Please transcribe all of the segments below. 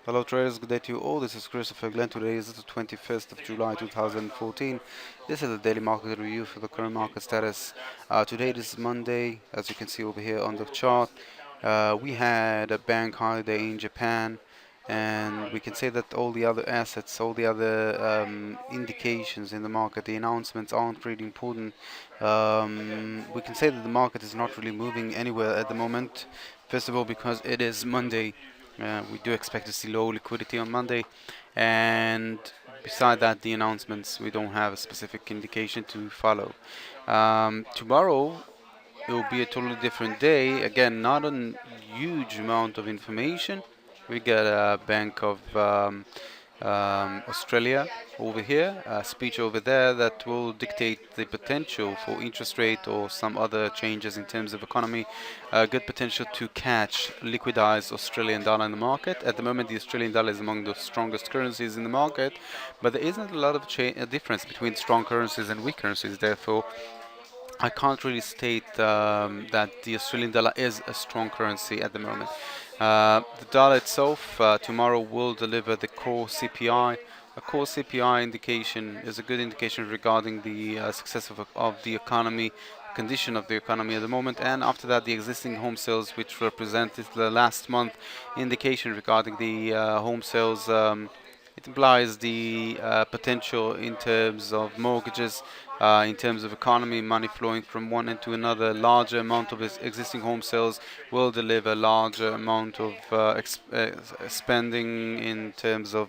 Hello traders, good day to you all. This is Christopher Glen. Today is the 21st of July 2014. This is the daily market review for the current market status. Today it is Monday, as you can see over here on the chart. We had a bank holiday in Japan, and we can say that all the other assets, all the other indications in the market, the announcements aren't really important. We can say that the market is not really moving anywhere at the moment. First of all, because it is Monday. We do expect to see low liquidity on Monday, and beside that, the announcements, we don't have a specific indication to follow. Tomorrow, it will be a totally different day. Again, not a huge amount of information. We get a Bank of Australia over here, a speech over there that will dictate the potential for interest rate or some other changes in terms of economy. A good potential to catch liquidized Australian dollar in the market. At the moment, the Australian dollar is among the strongest currencies in the market, but there isn't a lot of difference between strong currencies and weak currencies. Therefore, I can't really state that the Australian dollar is a strong currency at the moment. The dollar itself tomorrow will deliver the core CPI. A core CPI indication is a good indication regarding the success of the economy, condition of the economy at the moment, and after that, the existing home sales, which represented the last month indication regarding the home sales. It implies the potential in terms of mortgages, in terms of economy, money flowing from one end to another. Larger amount of existing home sales will deliver larger amount of spending in terms of.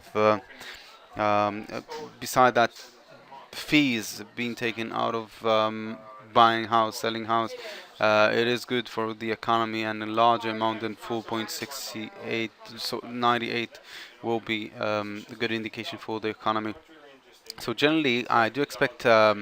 Beside that, fees being taken out of buying house, selling house. It is good for the economy, and a larger amount than 4.68, so 98 will be a good indication for the economy. So generally, I do expect uh,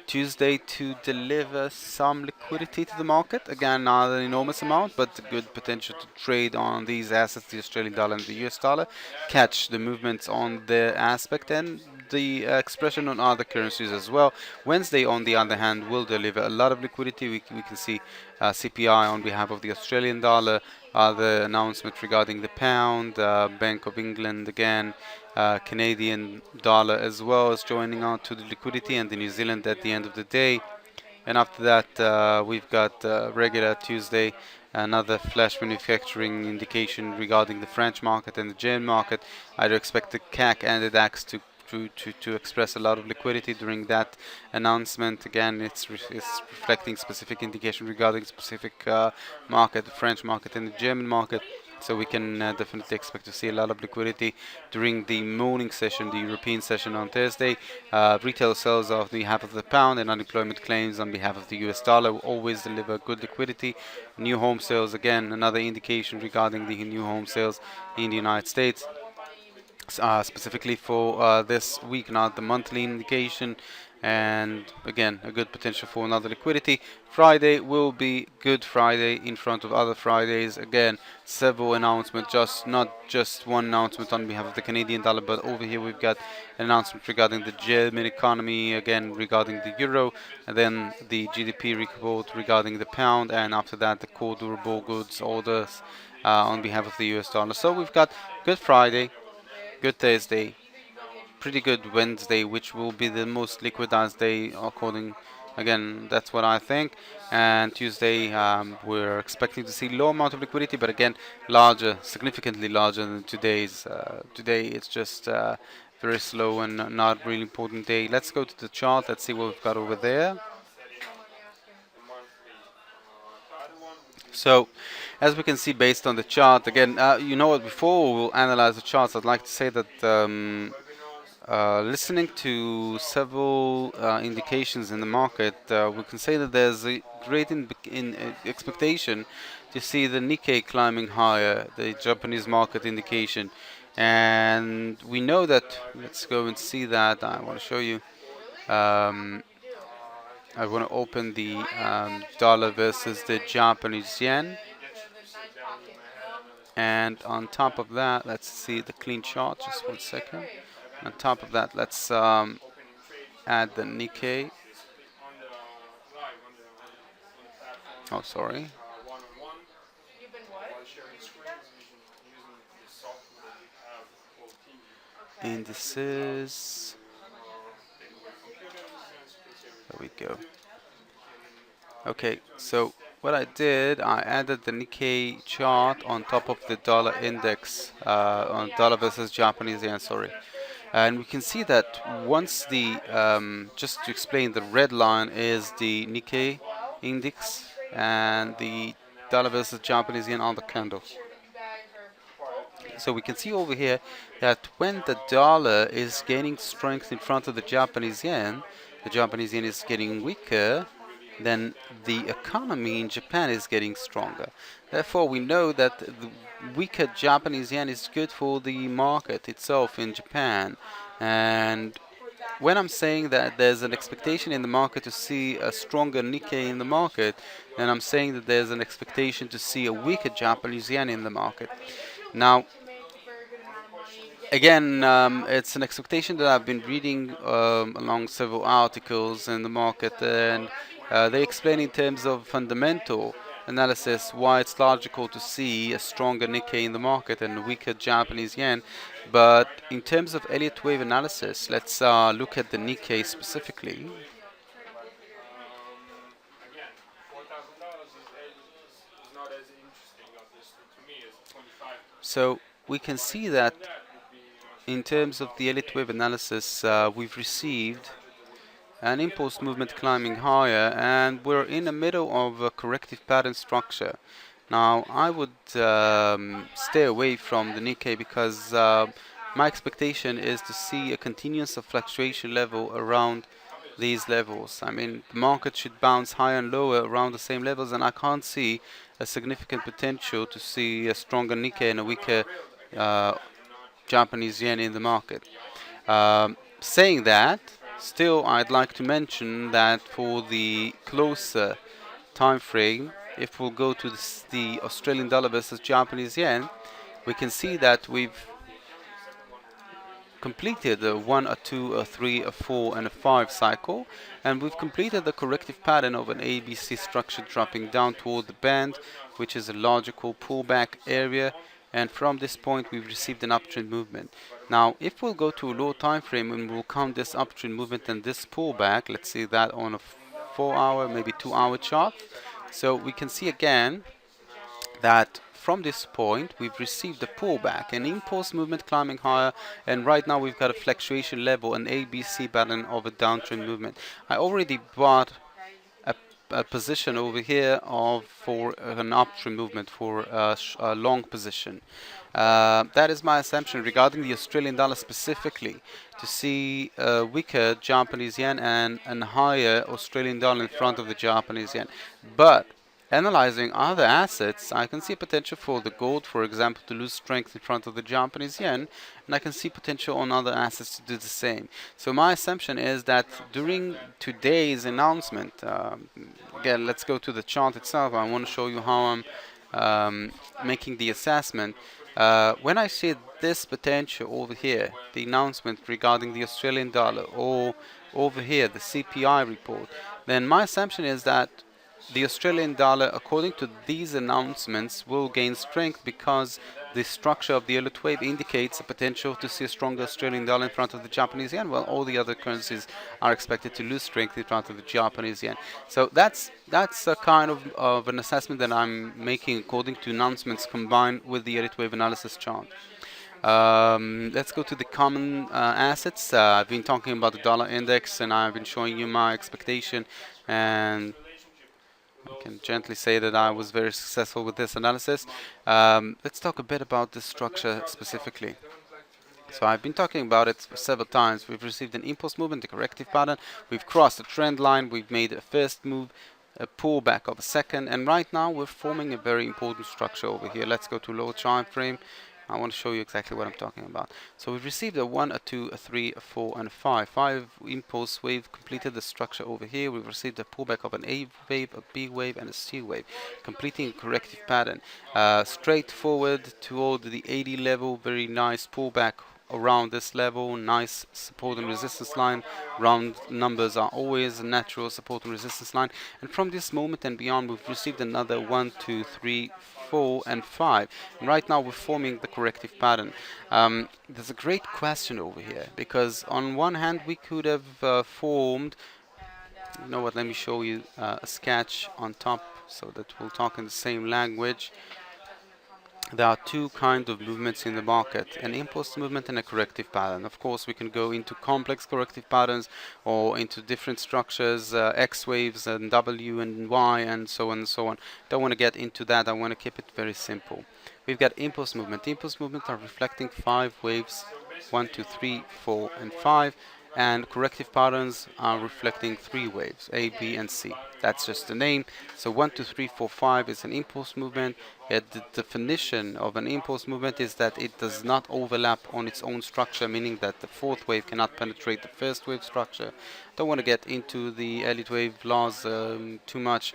Tuesday to deliver some liquidity to the market. Again, not an enormous amount, but a good potential to trade on these assets, the Australian dollar and the US dollar, catch the movements on their aspect, and the expression on other currencies as well. Wednesday, on the other hand, will deliver a lot of liquidity. We can see CPI on behalf of the Australian dollar, other announcements regarding the pound, Bank of England again, Canadian dollar as well as joining out to the liquidity, and the New Zealand at the end of the day. And after that, we've got regular Tuesday, another flash manufacturing indication regarding the French market and the German market. I'd expect the CAC and the DAX to express a lot of liquidity during that announcement. Again, it's reflecting specific indication regarding specific market, the French market and the German market. So we can definitely expect to see a lot of liquidity during the morning session, the European session on Thursday. Retail sales on behalf of the pound and unemployment claims on behalf of the US dollar will always deliver good liquidity. New home sales, again, another indication regarding the new home sales in the United States. Specifically for this week, not the monthly indication, and again a good potential for another liquidity. Friday will be Good Friday in front of other Fridays. Again, several announcements, just not just one announcement on behalf of the Canadian dollar, but over here we've got an announcement regarding the German economy, again regarding the euro, and then the GDP report regarding the pound, and after that the core durable goods orders on behalf of the US dollar. So we've got Good Friday, good Thursday, pretty good Wednesday, which will be the most liquidized day according. Again, that's what I think. And Tuesday, we're expecting to see low amount of liquidity, but again, larger, significantly larger than today's. Today, it's just very slow and not really important day. Let's go to the chart. Let's see what we've got over there. So, as we can see based on the chart, again, you know what, before we'll analyze the charts, I'd like to say that listening to several indications in the market, we can say that there's a great expectation to see the Nikkei climbing higher, the Japanese market indication. And we know that, let's go and see that. I want to show you. Um, I want to open the dollar versus the Japanese yen. And on top of that, let's see the clean chart. Just 1 second. On top of that, let's add the Nikkei. Oh, sorry. indices. There we go. Okay, so what I did, I added the Nikkei chart on top of the dollar index, on dollar versus Japanese yen, sorry. And we can see that once just to explain, the red line is the Nikkei index and the dollar versus Japanese yen on the candle. So we can see over here that when the dollar is gaining strength in front of the Japanese yen is getting weaker, then the economy in Japan is getting stronger. Therefore, we know that the weaker Japanese yen is good for the market itself in Japan. And when I'm saying that there's an expectation in the market to see a stronger Nikkei in the market, then I'm saying that there's an expectation to see a weaker Japanese yen in the market. Now, again, it's an expectation that I've been reading along several articles in the market, and they explain in terms of fundamental analysis why it's logical to see a stronger Nikkei in the market and a weaker Japanese yen. But in terms of Elliott wave analysis, let's look at the Nikkei specifically. So we can see that in terms of the Elliott wave analysis, we've received an impulse movement climbing higher, and we're in the middle of a corrective pattern structure. Now, I would stay away from the Nikkei because my expectation is to see a continuous of fluctuation level around these levels. I mean, the market should bounce higher and lower around the same levels, and I can't see a significant potential to see a stronger Nikkei and a weaker uh, Japanese yen in the market. Saying that, still I'd like to mention that for the closer time frame, if we'll go to the Australian dollar versus Japanese yen, we can see that we've completed a 1, a 2, a 3, a 4, and a 5 cycle, and we've completed the corrective pattern of an ABC structure dropping down toward the band, which is a logical pullback area, and from this point we've received an uptrend movement. Now, if we'll go to a low time frame and we'll count this uptrend movement and this pullback, let's see that on a 4-hour, maybe 2-hour chart. So we can see again that from this point we've received a pullback, an impulse movement climbing higher, and right now we've got a fluctuation level, an ABC pattern of a downtrend movement. I already bought a position over here for an uptrend movement for a long position. That is my assumption regarding the Australian dollar specifically, to see a weaker Japanese yen and a higher Australian dollar in front of the Japanese yen. But analyzing other assets, I can see potential for the gold, for example, to lose strength in front of the Japanese yen, and I can see potential on other assets to do the same. So my assumption is that during today's announcement, again, let's go to the chart itself. I want to show you how I'm making the assessment. When I see this potential over here, the announcement regarding the Australian dollar, or over here, the CPI report, then my assumption is that the Australian dollar, according to these announcements, will gain strength because the structure of the Elliott wave indicates a potential to see a stronger Australian dollar in front of the Japanese yen, while all the other currencies are expected to lose strength in front of the Japanese yen. So that's a kind of an assessment that I'm making according to announcements combined with the Elliott wave analysis chart. Let's go to the common assets. I've been talking about the dollar index, and I've been showing you my expectation, and I can gently say that I was very successful with this analysis. Let's talk a bit about this structure specifically. So I've been talking about it several times. We've received an impulse movement, a corrective pattern. We've crossed a trend line. We've made a first move, a pullback of a second, and right now we're forming a very important structure over here. Let's go to lower time frame. I want to show you exactly what I'm talking about. So we've received a 1, a 2, a 3, a 4, and a 5. 5 impulse wave completed the structure over here. We've received a pullback of an A wave, a B wave, and a C wave, completing a corrective pattern. Straight forward toward the 80 level, very nice pullback around this level, nice support and resistance line. Round numbers are always a natural support and resistance line. And from this moment and beyond, we've received another 1, 2, 3, 4, and 5. And right now we're forming the corrective pattern. There's a great question over here, because on one hand we could have formed, you know what, let me show you a sketch on top so that we'll talk in the same language. There are two kinds of movements in the market, an impulse movement and a corrective pattern. Of course, we can go into complex corrective patterns or into different structures, X waves and W and Y and so on and so on. Don't want to get into that. I want to keep it very simple. We've got impulse movement. Impulse movement are reflecting 5 waves, 1, 2, 3, 4, and 5. And corrective patterns are reflecting 3 waves, A, B, and C. That's just the name. So 1, 2, 3, 4, 5 is an impulse movement. The definition of an impulse movement is that it does not overlap on its own structure, meaning that the fourth wave cannot penetrate the first wave structure. Don't want to get into the Elliott wave laws too much.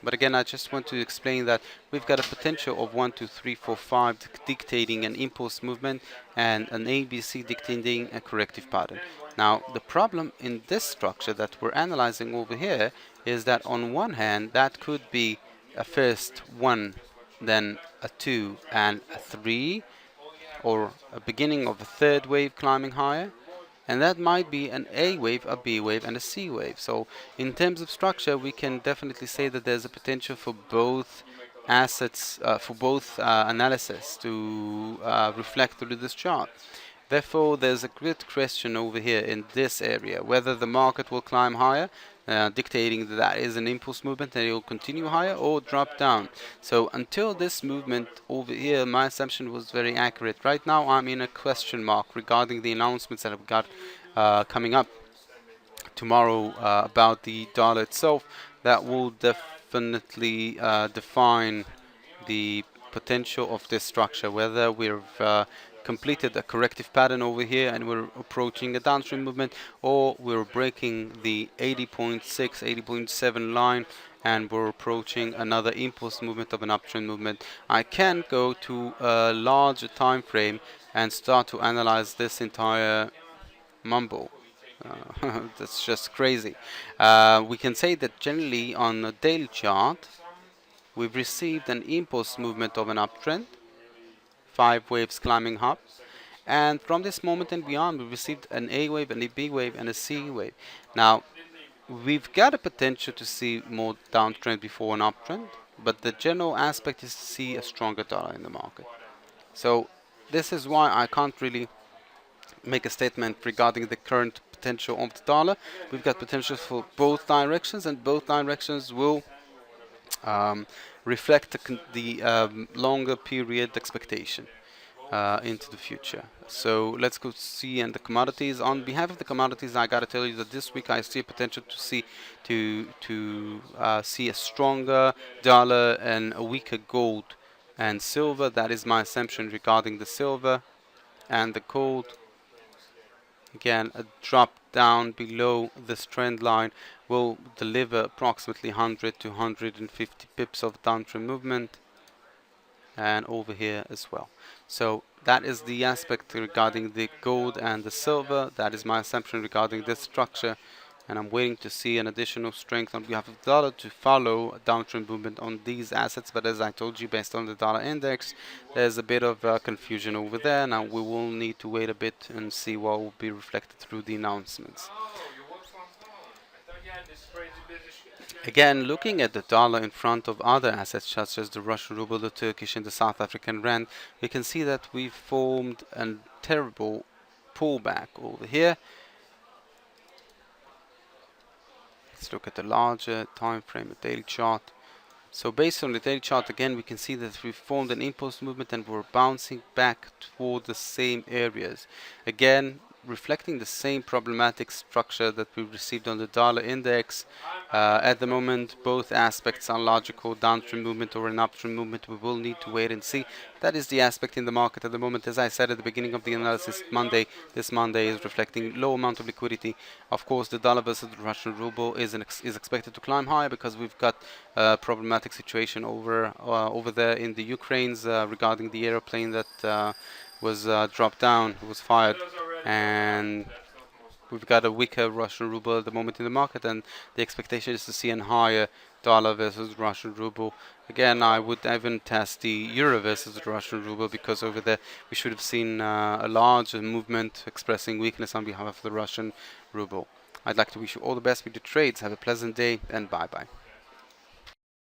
But again, I just want to explain that we've got a potential of 1, 2, 3, 4, 5 dictating an impulse movement and an ABC dictating a corrective pattern. Now, the problem in this structure that we're analyzing over here is that on one hand, that could be a first 1, then a 2 and a 3, or a beginning of a third wave climbing higher. And that might be an A wave, a B wave, and a C wave. So in terms of structure, we can definitely say that there's a potential for both assets, for both analysis to reflect through this chart. Therefore, there's a great question over here in this area, whether the market will climb higher, dictating that that is an impulse movement and it will continue higher, or drop down. So until this movement over here, my assumption was very accurate. Right now, I'm in a question mark regarding the announcements that I've got coming up tomorrow about the dollar itself. That will definitely define the potential of this structure, whether we've completed a corrective pattern over here and we're approaching a downstream movement, or we're breaking the 80.6, 80.7 line and we're approaching another impulse movement of an uptrend movement. I can go to a larger time frame and start to analyze this entire mumble. That's just crazy. We can say that generally on a daily chart, we've received an impulse movement of an uptrend, 5 waves climbing up, and from this moment and beyond, we've received an A wave, an A B wave, and a C wave. Now, we've got a potential to see more downtrend before an uptrend, but the general aspect is to see a stronger dollar in the market. So this is why I can't really make a statement regarding the current potential of the dollar. We've got potential for both directions, and both directions will reflect the longer period expectation into the future. So let's go see in the commodities. On behalf of the commodities, I gotta tell you that this week I see a potential to see a stronger dollar and a weaker gold and silver. That is my assumption regarding the silver and the gold. Again, a drop down below this trend line will deliver approximately 100 to 150 pips of downtrend movement, and over here as well. So that is the aspect regarding the gold and the silver. That is my assumption regarding this structure, and I'm waiting to see an additional strength on behalf of the dollar to follow a downtrend movement on these assets. But as I told you, based on the dollar index, there's a bit of confusion over there. Now we will need to wait a bit and see what will be reflected through the announcements. Again, looking at the dollar in front of other assets such as the Russian ruble, the Turkish and the South African rand, we can see that we've formed a terrible pullback over here. Let's look at the larger time frame, the daily chart. So based on the daily chart, again, we can see that we formed an impulse movement and we're bouncing back toward the same areas. Again, reflecting the same problematic structure that we received on the dollar index. At the moment, both aspects are logical, downstream movement or an upstream movement. We will need to wait and see. That is the aspect in the market at the moment. As I said at the beginning of the analysis, this Monday is reflecting low amount of liquidity. Of course, the dollar versus the Russian ruble is expected to climb higher because we've got a problematic situation over there in the Ukraine's regarding the airplane that was dropped down, was fired, and we've got a weaker Russian ruble at the moment in the market, and the expectation is to see a higher dollar versus Russian ruble. Again, I would even test the euro versus the Russian ruble, because over there we should have seen a larger movement expressing weakness on behalf of the Russian ruble. I'd like to wish you all the best with your trades. Have a pleasant day, and bye bye.